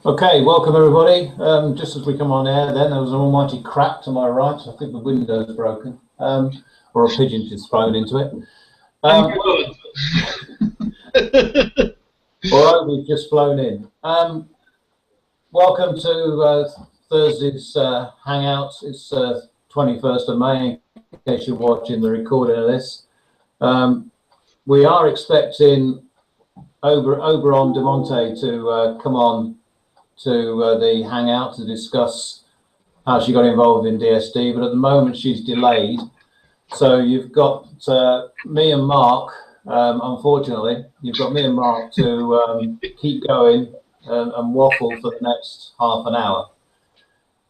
Okay, welcome everybody. Just as we come on air then, there was an almighty crack to my right. I think the window's broken, or a pigeon just flown into it. Or Obi's just flown in. Welcome to Thursday's hangout. It's 21st of May, in case you're watching the recording of this. We are expecting Oberon De Monet to come on to the hangout to discuss how she got involved in DSD, but at the moment she's delayed. So you've got me and Mark, unfortunately, you've got me and Mark to keep going and waffle for the next half an hour.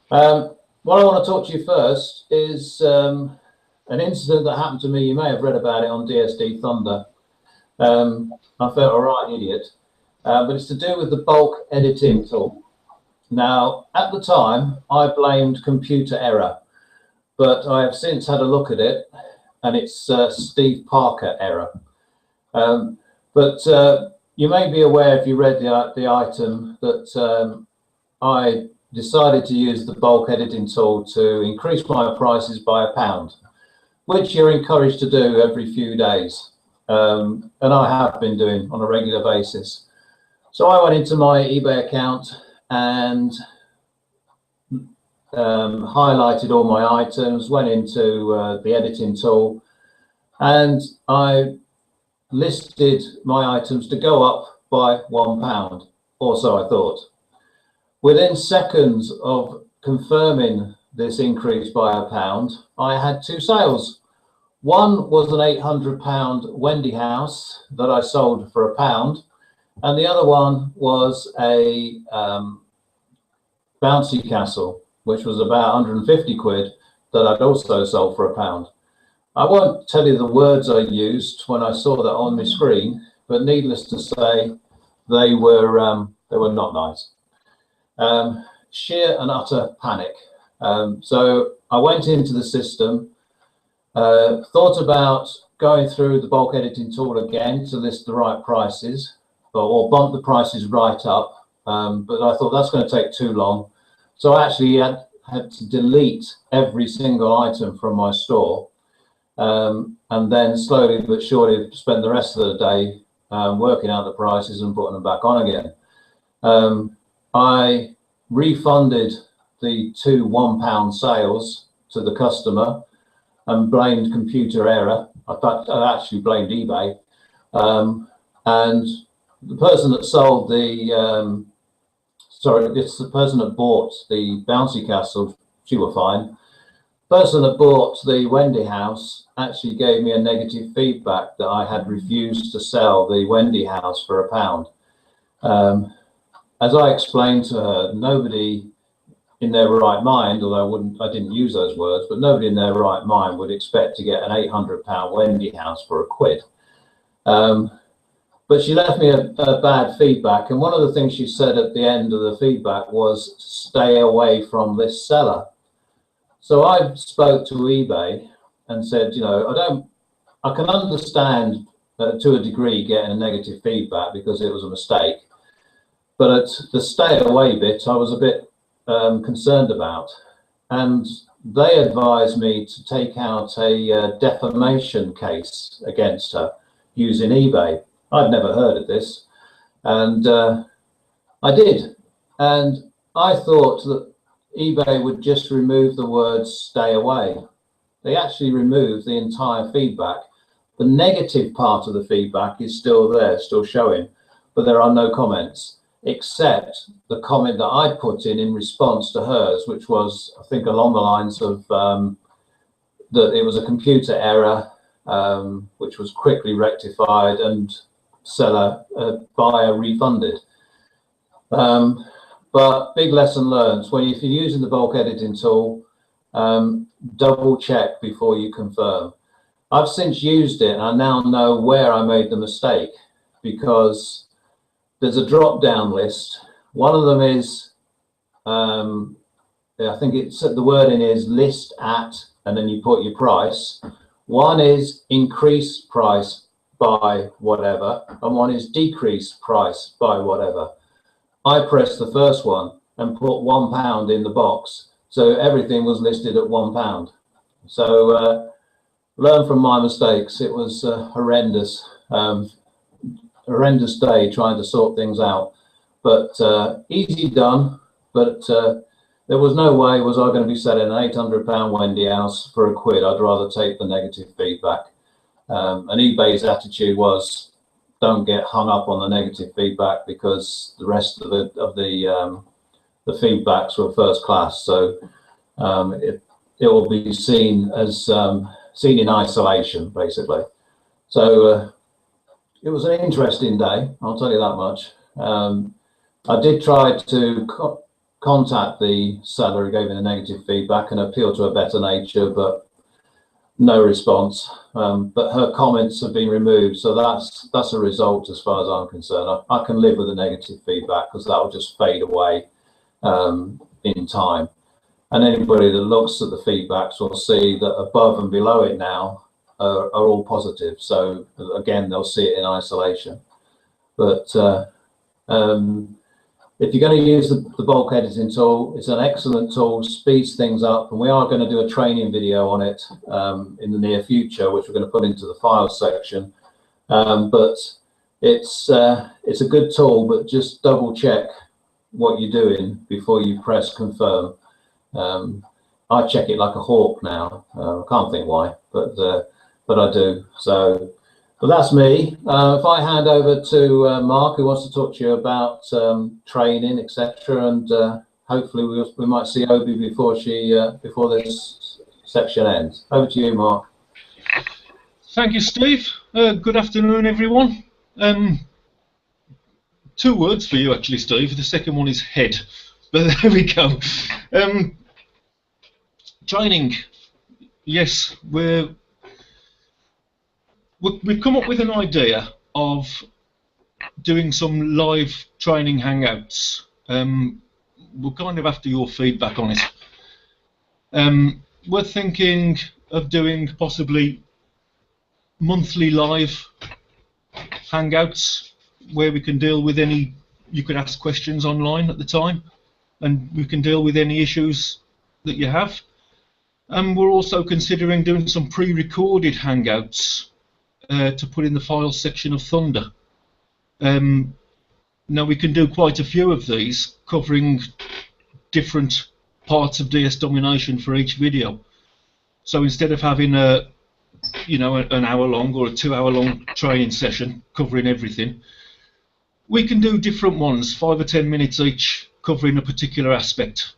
What I want to talk to you first is an incident that happened to me. You may have read about it on DSD Thunder. I felt a right idiot. But it's to do with the bulk editing tool. Now, at the time, I blamed computer error, but I have since had a look at it, and it's Steve Parker error. But you may be aware, if you read the item, that I decided to use the bulk editing tool to increase my prices by £1, which you're encouraged to do every few days. And I have been doing on a regular basis. So I went into my eBay account and highlighted all my items, went into the editing tool, and I listed my items to go up by £1, or so I thought. Within seconds of confirming this increase by £1, I had two sales. One was an £800 Wendy house that I sold for £1, and the other one was a bouncy castle, which was about 150 quid, that I'd also sold for £1. I won't tell you the words I used when I saw that on my screen, but needless to say, they were not nice. Sheer and utter panic. So I went into the system, thought about going through the bulk editing tool again to list the right prices, or bump the prices right up, but I thought that's going to take too long. So I actually had to delete every single item from my store, and then slowly but surely spend the rest of the day working out the prices and putting them back on again. I refunded the two £1 sales to the customer and blamed computer error. In fact, I actually blamed eBay. And the person that sold the, it's the person that bought the bouncy castle, she were fine. The person that bought the Wendy house actually gave me a negative feedback that I had refused to sell the Wendy house for £1. As I explained to her, nobody in their right mind, although I didn't use those words, but nobody in their right mind would expect to get an £800 Wendy house for £1. But she left me a bad feedback, and one of the things she said at the end of the feedback was, stay away from this seller. So I spoke to eBay and said, you know, I can understand to a degree getting a negative feedback because it was a mistake, but at the stay away bit I was a bit concerned about, and they advised me to take out a defamation case against her using eBay. I'd never heard of this, and I did, and I thought that eBay would just remove the words stay away. They actually removed the entire feedback. The negative part of the feedback is still there, still showing, but there are no comments, except the comment that I put in response to hers, which was, I think, along the lines of that it was a computer error, which was quickly rectified and buyer refunded. But big lesson learned, if you're using the bulk editing tool, double check before you confirm. I've since used it and I now know where I made the mistake, because there's a drop down list. One of them is, I think it's the wording is list at, and then you put your price. One is increase price by whatever, and one is decrease price by whatever. I pressed the first one and put £1 in the box, so everything was listed at £1. So learn from my mistakes. It was horrendous, horrendous day trying to sort things out, but easy done. But there was no way was I going to be selling an £800 Wendy house for £1. I'd rather take the negative feedback. And eBay's attitude was, don't get hung up on the negative feedback, because the rest of the feedbacks were first class. So it will be seen as seen in isolation, basically. So it was an interesting day, I'll tell you that much. I did try to contact the seller who gave me the negative feedback and appeal to a better nature, but no response. But her comments have been removed, so that's a result as far as I'm concerned. I can live with the negative feedback, because that will just fade away in time. And anybody that looks at the feedbacks will see that above and below it now are all positive. So again, they'll see it in isolation. But if you're going to use the bulk editing tool, it's an excellent tool, speeds things up, and we are going to do a training video on it in the near future, which we're going to put into the files section. But it's a good tool, but just double check what you're doing before you press confirm. I check it like a hawk now. I can't think why, but I do. So. Well, that's me. If I hand over to Mark, who wants to talk to you about training, etc., and hopefully we might see Obi before this section ends. Over to you, Mark. Thank you, Steve. Good afternoon, everyone. 2 words for you, actually, Steve. The second one is head, but there we go. Training. Yes, we've come up with an idea of doing some live training hangouts. We're kind of after your feedback on it. We're thinking of doing possibly monthly live hangouts where we can deal with you can ask questions online at the time, and we can deal with any issues that you have. And we're also considering doing some pre-recorded hangouts to put in the files section of Thunder. Now we can do quite a few of these, covering different parts of DS domination for each video. So instead of having an hour-long or a 2-hour-long training session covering everything, we can do different ones, 5 or 10 minutes each, covering a particular aspect.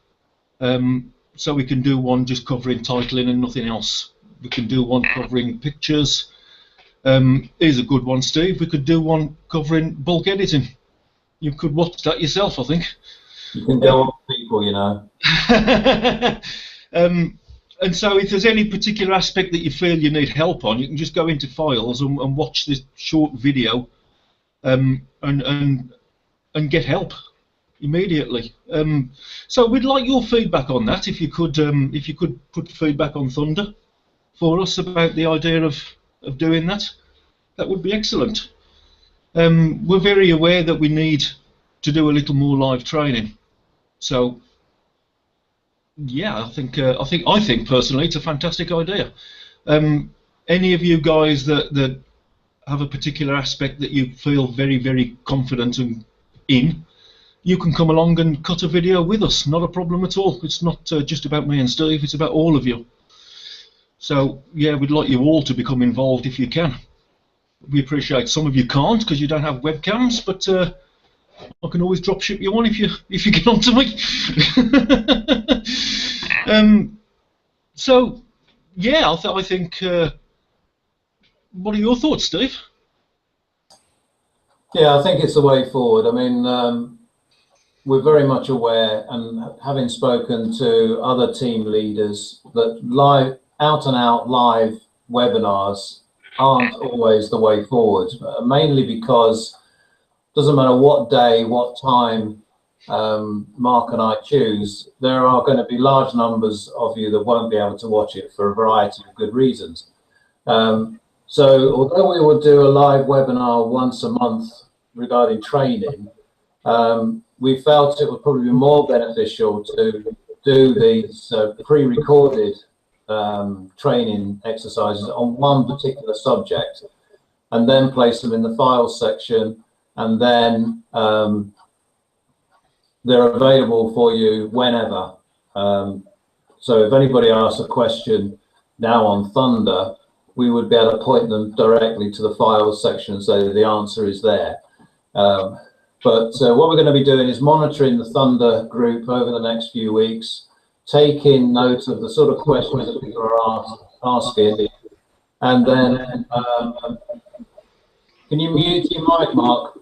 So we can do one just covering titling and nothing else. We can do one covering pictures. Here's a good one, Steve. We could do one covering bulk editing. You could watch that yourself, I think. You can go on people, you know. And so if there's any particular aspect that you feel you need help on, you can just go into files and watch this short video and get help immediately. So we'd like your feedback on that. If you could put feedback on Thunder for us about the idea of doing that, that would be excellent. We're very aware that we need to do a little more live training. So yeah, I think personally it's a fantastic idea. Any of you guys that have a particular aspect that you feel very, very confident in, you can come along and cut a video with us. Not a problem at all. It's not just about me and Steve, it's about all of you. So yeah, we'd like you all to become involved if you can. We appreciate some of you can't because you don't have webcams, but I can always drop ship you one if you get on to me. So yeah, I think. What are your thoughts, Steve? Yeah, I think it's the way forward. I mean, we're very much aware, and having spoken to other team leaders, that out and out live webinars aren't always the way forward, mainly because it doesn't matter what day, what time Mark and I choose, there are going to be large numbers of you that won't be able to watch it for a variety of good reasons. So although we will do a live webinar once a month regarding training, we felt it would probably be more beneficial to do these pre-recorded training exercises on one particular subject, and then place them in the files section, and then they're available for you whenever. So if anybody asks a question now on Thunder, we would be able to point them directly to the files section and say the answer is there. But what we're going to be doing is monitoring the Thunder group over the next few weeks, taking note of the sort of questions that people are asking, and then can you mute your mic, Mark?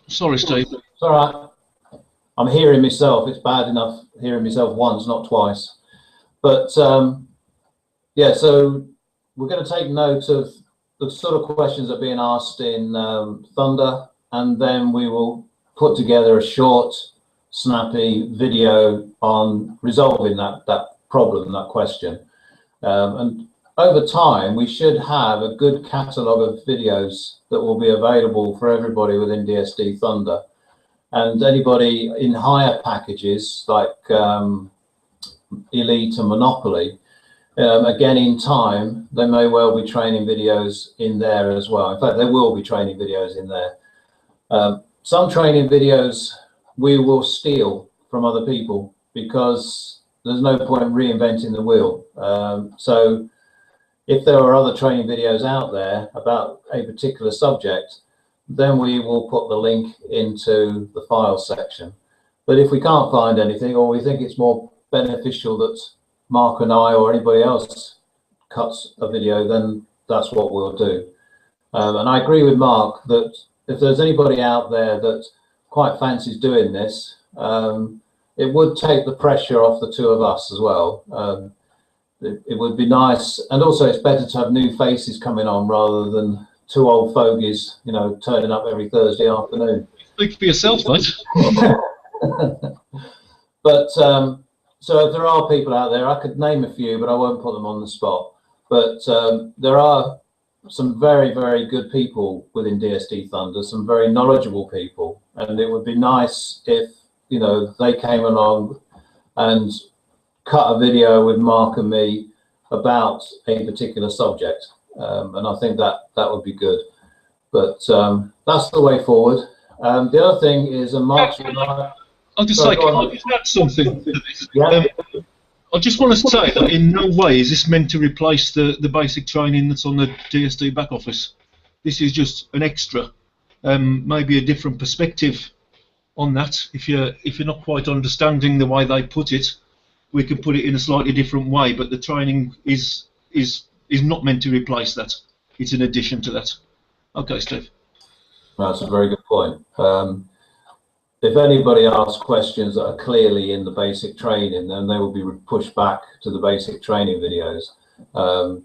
Sorry, Steve. It's all right. I'm hearing myself. It's bad enough hearing myself once, not twice. But yeah, so we're going to take note of the sort of questions that are being asked in Thunder, and then we will put together a short, snappy video on resolving that problem, that question. And over time, we should have a good catalogue of videos that will be available for everybody within DSD Thunder. And anybody in higher packages like Elite and Monopoly, again, in time, there may well be training videos in there as well. In fact, there will be training videos in there. Some training videos we will steal from other people because there's no point reinventing the wheel. So if there are other training videos out there about a particular subject, then we will put the link into the file section. But if we can't find anything, or we think it's more beneficial that Mark and I or anybody else cuts a video, then that's what we'll do. And I agree with Mark that if there's anybody out there that quite fancies doing this, it would take the pressure off the two of us as well. It would be nice, and also it's better to have new faces coming on rather than two old fogies, you know, turning up every Thursday afternoon. Speak for yourself, mate. But so if there are people out there, I could name a few, but I won't put them on the spot. But there are some very, very good people within DSD Thunder, some very knowledgeable people, and it would be nice if, you know, they came along and cut a video with Mark and me about a particular subject. And I think that would be good. But that's the way forward. The other thing is, Mark, I'll just say, can I just add something to this? Yeah. I just want to say that in no way is this meant to replace the basic training that's on the DSD back office. This is just an extra, maybe a different perspective on that. If you're not quite understanding the way they put it, we can put it in a slightly different way. But the training is not meant to replace that. It's an addition to that. Okay, Steve. That's a very good point. If anybody asks questions that are clearly in the basic training, then they will be pushed back to the basic training videos. And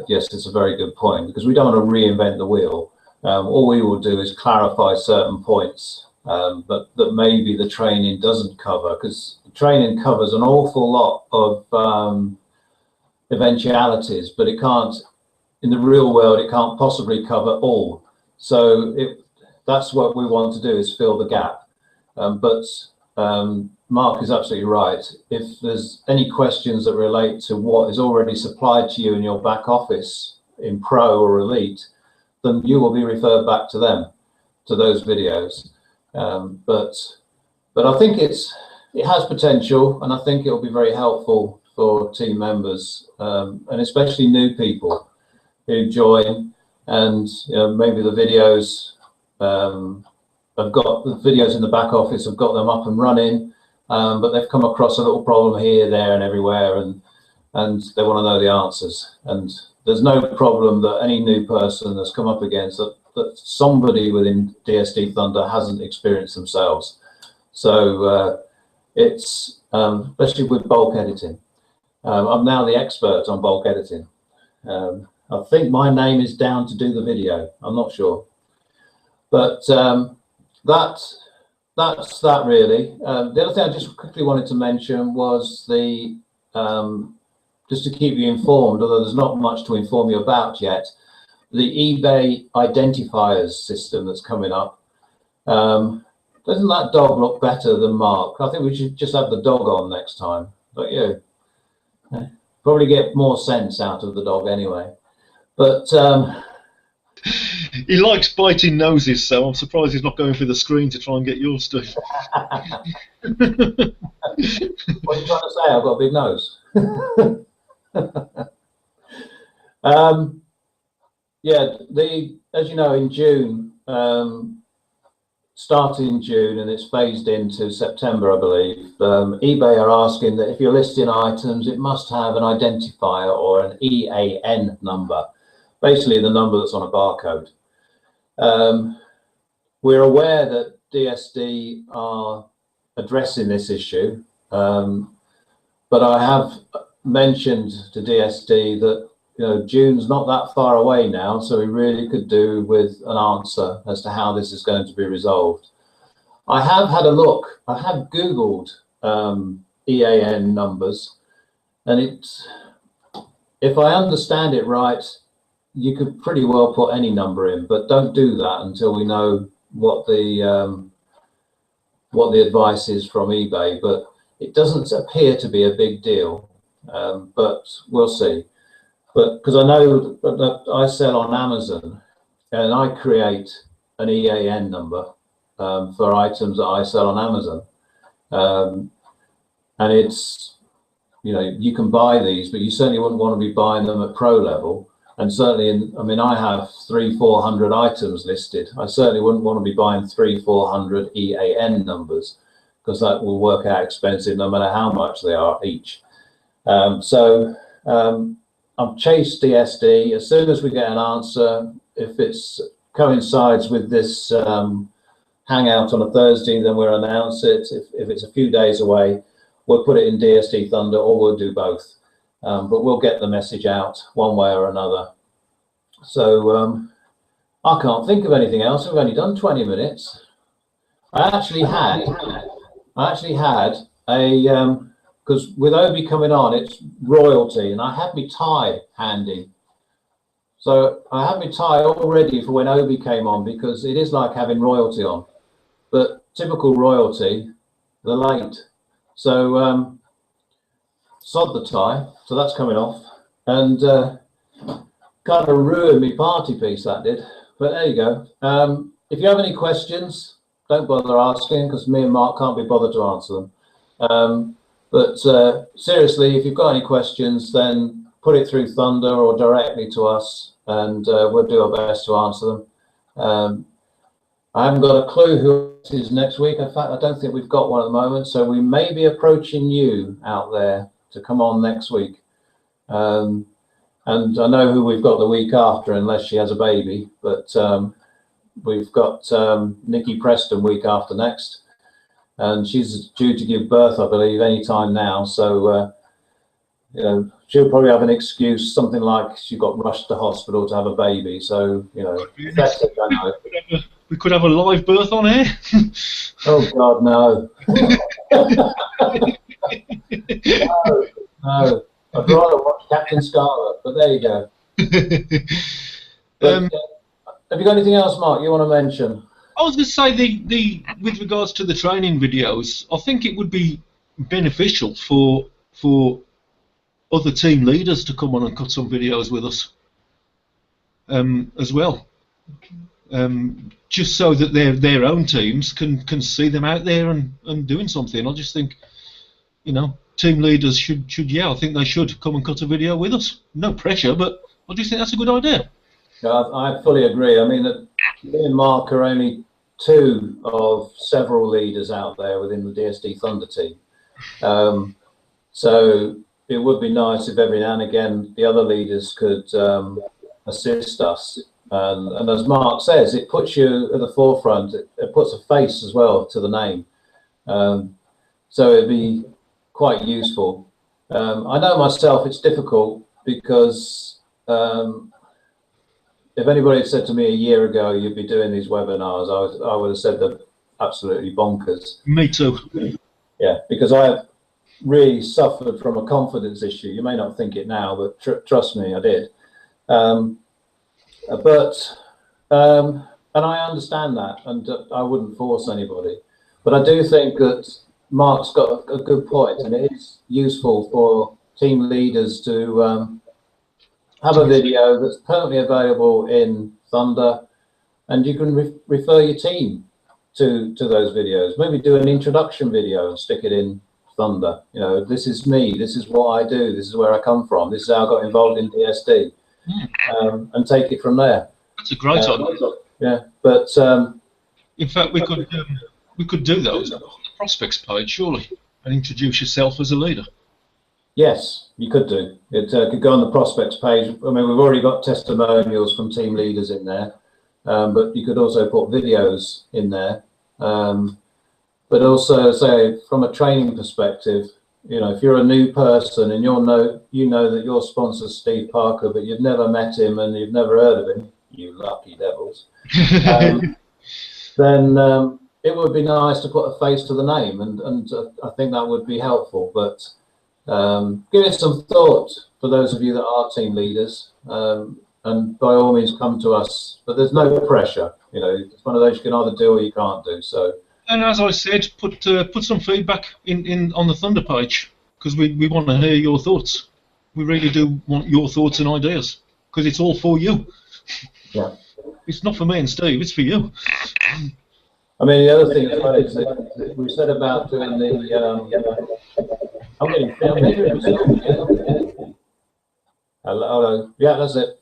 yes, it's a very good point, because we don't want to reinvent the wheel. All we will do is clarify certain points, but that maybe the training doesn't cover, because the training covers an awful lot of eventualities, but it can't, in the real world, it can't possibly cover all. So that's what we want to do, is fill the gap. But Mark is absolutely right. If there's any questions that relate to what is already supplied to you in your back office in Pro or Elite, then you will be referred back to them, to those videos. But I think it has potential, and I think it will be very helpful for team members, and especially new people who join, and maybe the videos have got the videos in the back office, have got them up and running, but they've come across a little problem here, there, and everywhere, and they want to know the answers. And there's no problem that any new person has come up against that somebody within DSD Thunder hasn't experienced themselves. So it's especially with bulk editing. I'm now the expert on bulk editing. I think my name is down to do the video. I'm not sure, but that's that really. The other thing I just quickly wanted to mention was the just to keep you informed, although there's not much to inform you about yet, the eBay identifiers system that's coming up. Doesn't that dog look better than Mark? I think we should just have the dog on next time. Don't you? Probably get more sense out of the dog anyway. But he likes biting noses, so I'm surprised he's not going for the screen to try and get your stuff. what are you trying to say? I've got a big nose. Yeah, as you know, in June, starting in June, and it's phased into September, I believe, eBay are asking that if you're listing items, it must have an identifier or an EAN number, basically the number that's on a barcode. We're aware that DSD are addressing this issue, but I have mentioned to DSD that June's not that far away now, so we really could do with an answer as to how this is going to be resolved. I have had a look. I have Googled EAN numbers, and if I understand it right, you could pretty well put any number in, but don't do that until we know what the advice is from eBay. But it doesn't appear to be a big deal, but we'll see. But because I know that I sell on Amazon, and I create an EAN number for items that I sell on Amazon, and it's you can buy these, but you certainly wouldn't want to be buying them at pro level. And certainly, I mean, I have 300-400 items listed. I certainly wouldn't want to be buying 300-400 EAN numbers, because that will work out expensive no matter how much they are each. I've chased DSD. As soon as we get an answer, if it coincides with this hangout on a Thursday, then we'll announce it. If it's a few days away, we'll put it in DSD Thunder, or we'll do both. But we'll get the message out one way or another. So I can't think of anything else. We've only done 20 minutes. I actually had a because with Obi coming on, it's royalty, and I had my tie handy. So I had my tie all ready for when Obi came on, because it is like having royalty on. But typical royalty, they're late. So sod the tie, so that's coming off. And kind of ruined my party piece, that did. But there you go. If you have any questions, don't bother asking, because me and Mark can't be bothered to answer them. But seriously, if you've got any questions, then put it through Thunder or directly to us, and we'll do our best to answer them. I haven't got a clue who it is next week. In fact, I don't think we've got one at the moment, so we may be approaching you out there to come on next week. And I know who we've got the week after, unless she has a baby, but we've got Nikki Preston week after next. And she's due to give birth, I believe, any time now. So, she'll probably have an excuse, something like she got rushed to hospital to have a baby. So, that's it, I know. We could have a live birth on here. Oh, God, no. No. I'd rather watch Captain Scarlet, but there you go. But, have you got anything else, Mark, you want to mention? I was going to say, with regards to the training videos, I think it would be beneficial for other team leaders to come on and cut some videos with us as well, just so that their own teams can see them out there and doing something. I just think, team leaders should I think they should come and cut a video with us. No pressure, but I just think that's a good idea. Yeah, I fully agree. I mean, me and Mark are only two of several leaders out there within the DSD Thunder team. So it would be nice if every now and again the other leaders could assist us. And as Mark says, it puts you at the forefront. It puts a face as well to the name. So it'd be quite useful. I know myself it's difficult, because if anybody had said to me a year ago you'd be doing these webinars, I would have said they're absolutely bonkers. Me too. Yeah, because I have really suffered from a confidence issue. You may not think it now, but trust me, I did. And And I understand that, and I wouldn't force anybody. But I do think that Mark's got a good point, and it is useful for team leaders to have a video that's permanently available in Thunder, and you can refer your team to those videos. Maybe do an introduction video and stick it in Thunder. You know, this is me, this is what I do, this is where I come from, this is how I got involved in DSD, and take it from there. That's a great idea. Yeah, but in fact, we could do those on the prospects page, surely, and introduce yourself as a leader. Yes, you could do. It could go on the prospects page. I mean, we've already got testimonials from team leaders in there, but you could also put videos in there. But also, say, from a training perspective, you know, if you're a new person and you know that your sponsor's Steve Parker, but you've never met him and you've never heard of him, you lucky devils, then it would be nice to put a face to the name, and I think that would be helpful. But give it some thought for those of you that are team leaders, and by all means come to us. But there's no pressure. You know, it's one of those you can either do or you can't do. So. And as I said, put some feedback in on the Thunder page, because we want to hear your thoughts. We really do want your thoughts and ideas, because it's all for you. Yeah. It's not for me and Steve, it's for you. I mean, the other thing as well is that we said about doing the. I'm getting hello. Yeah, that's it.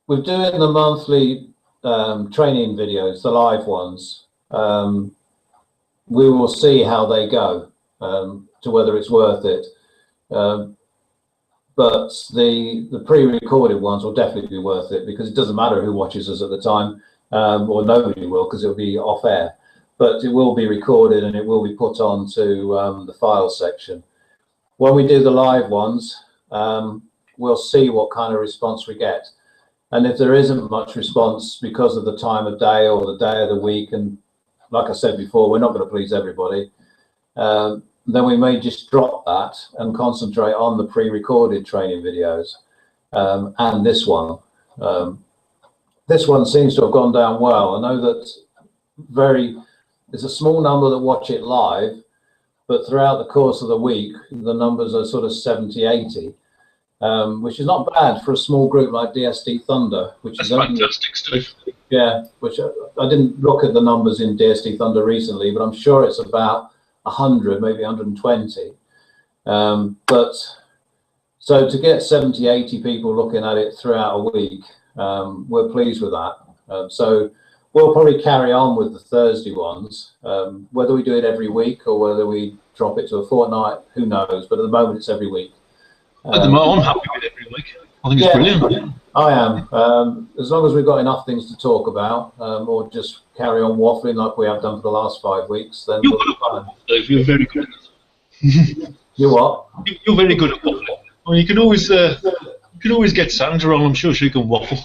We're doing the monthly training videos, the live ones. We will see how they go, to whether it's worth it. But the pre-recorded ones will definitely be worth it, because it doesn't matter who watches us at the time, or nobody will, because it'll be off air. But it will be recorded and it will be put on to the file section. When we do the live ones, we'll see what kind of response we get. And if there isn't much response because of the time of day or the day of the week, and like I said before, we're not going to please everybody, then we may just drop that and concentrate on the pre-recorded training videos. And this one. This one seems to have gone down well. I know that there's a small number that watch it live, but throughout the course of the week, the numbers are sort of 70, 80. Which is not bad for a small group like DSD Thunder, which is fantastic, Steve. Yeah, which I didn't look at the numbers in DSD Thunder recently, but I'm sure it's about 100, maybe 120. But so to get 70, 80 people looking at it throughout a week, we're pleased with that. So we'll probably carry on with the Thursday ones, whether we do it every week or whether we drop it to a fortnight, who knows? But at the moment, it's every week. At the moment, I'm happy with it every week. I think it's brilliant. I am. As long as we've got enough things to talk about, or just carry on waffling like we have done for the last 5 weeks, then we'll be fine. You're very good at it. You what? You're very good at waffling. I mean, you can always get Sandra on. I'm sure she can waffle.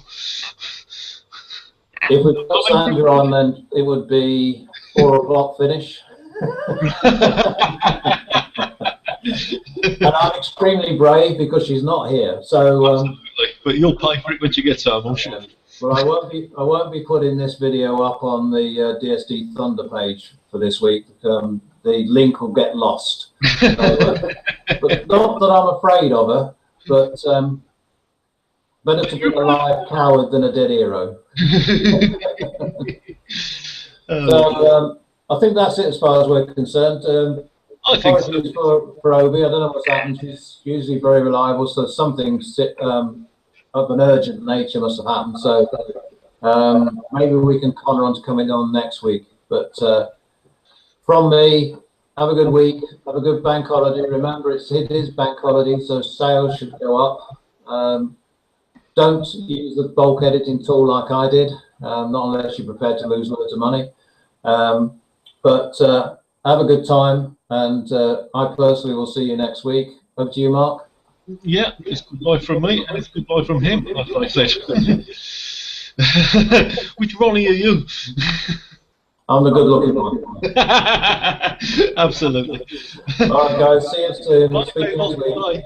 If we put Sandra on, then it would be 4 o'clock finish. And I'm extremely brave because she's not here. So, absolutely. But you'll pay for it when she gets home, I'm sure. Well, I won't be putting this video up on the DSD Thunder page for this week. The link will get lost. So, but not that I'm afraid of her, but better to be a live coward than a dead hero. So I think that's it as far as we're concerned. I think so. For Obi, I don't know what's happened. She's usually very reliable, so something of an urgent nature must have happened. So maybe we can con her on to coming on next week. But from me, have a good week. Have a good bank holiday. Remember, it is bank holiday, so sales should go up. Don't use the bulk editing tool like I did, not unless you're prepared to lose loads of money. But have a good time, and I personally will see you next week. Over to you, Mark. Yeah, it's goodbye from me, and it's goodbye from him, like I said. Which Ronnie are you? I'm the good-looking one. Absolutely. All right, guys. See you soon. Bye.